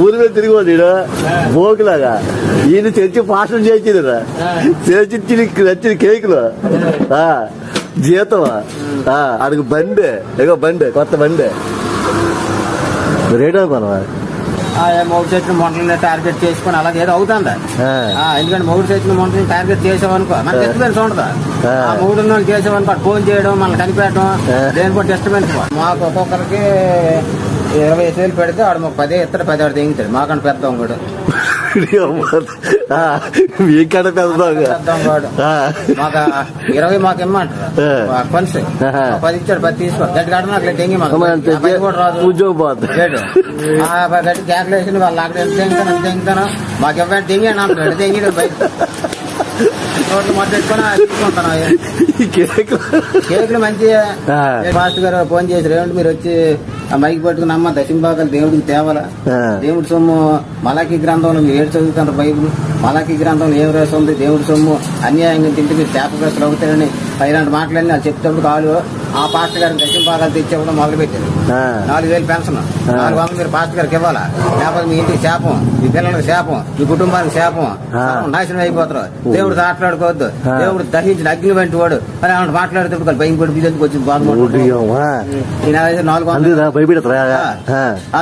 ఊరి మీద తిరిగిపోదు ఈడ బోకులాగా ఈయన తెచ్చి పాషం చేయించిరా చేయించి నచ్చిన కేకులు జీతమా అడుగు బండే ఎగో బండే కొత్త బండే రేట్ అనుకోనవా మొగుడు తెచ్చిన మొంటలని టార్గెట్ చేసుకుని అలాగే ఏదో అవుతుందా ఎందుకంటే మొగుడు తెచ్చిన మొంటలని టార్గెట్ చేసామనుకో మనకి డిస్టర్బెన్స్ ఉండదు. ఆ మొగుడు ఉన్న వాళ్ళు చేసామనుకో ఫోన్ చేయడం మనల్ని కనిపెట్టడం దేని కూడా డిస్టర్బెన్స్. మాకు ఒక్కొక్కరికి 20,000 పెడితే ఆడు మాకు 10 ఇస్తాడు 10 ఆడు తెగించాడు మాకంటే పెద్ద కూడా మీకడ పెద్ద మాకు 20 మాకు ఇమ్మంటారు పనిసి 10 ఇచ్చాడు 10 తీసుకో గట్టి కాడ నాకు తెంగి మాకు కూడా రాదు ఉద్యోగం పోతుంది గట్టి కేకలు వేసి వాళ్ళు అక్కడ ఎంత తెంగుతాను మాకు ఎవరైనా తెంగాడు అంటాడు తెంగిడు బయట రోడ్లు మొదలెట్టుకుని తీసుకుంటాను. కేకులు మంచిగా ఫాస్ట్ గారు ఫోన్ చేశారు ఏమంటే మీరు వచ్చి ఆ మైకి పట్టుకుని అమ్మ దశంభాగాలు దేవుడికి తేవాలా దేవుడి సొమ్ము మలాకి గ్రంథంలో మీరు ఏడు చదువుతారు బైబుల్ మలాకి గ్రంథంలో ఏం రాస్తుంది దేవుడి సొమ్ము అన్యాయంగా తింటే మీరు శాపగ్రస్తులు అవుతారని ఇలాంటి మాటలన్నీ వాళ్ళు చెప్తాడు కాదు. ఆ పాస్టర్ గారికి దశంభాగాలు తెచ్చేవడం మొదలు పెట్టారు. 4,000 పెన్షన్ 400 మీరు పాస్టర్ గారికి ఇవ్వాలా లేకపోతే మీ ఇంటికి శాపం మీ పిల్లలకి శాపం మీ కుటుంబానికి శాపం నాశనం అయిపోతారు. దేవుడు మాట్లాడుకోవద్దు దేవుడు దహించిన అగ్ని వంటి వాడు అని ఆమె మాట్లాడుతూ భయం కూడా బిజెందుకు వచ్చింది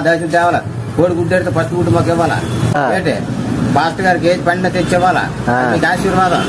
దర్శనం తేవాలా కోడి గుడ్డెడితే ఫస్ట్ గుడ్డు మాకు ఇవ్వాలా ఏంటి పాస్టర్ గారికి ఏది పండిన తెచ్చేవాలా మీకు ఆశీర్వాదం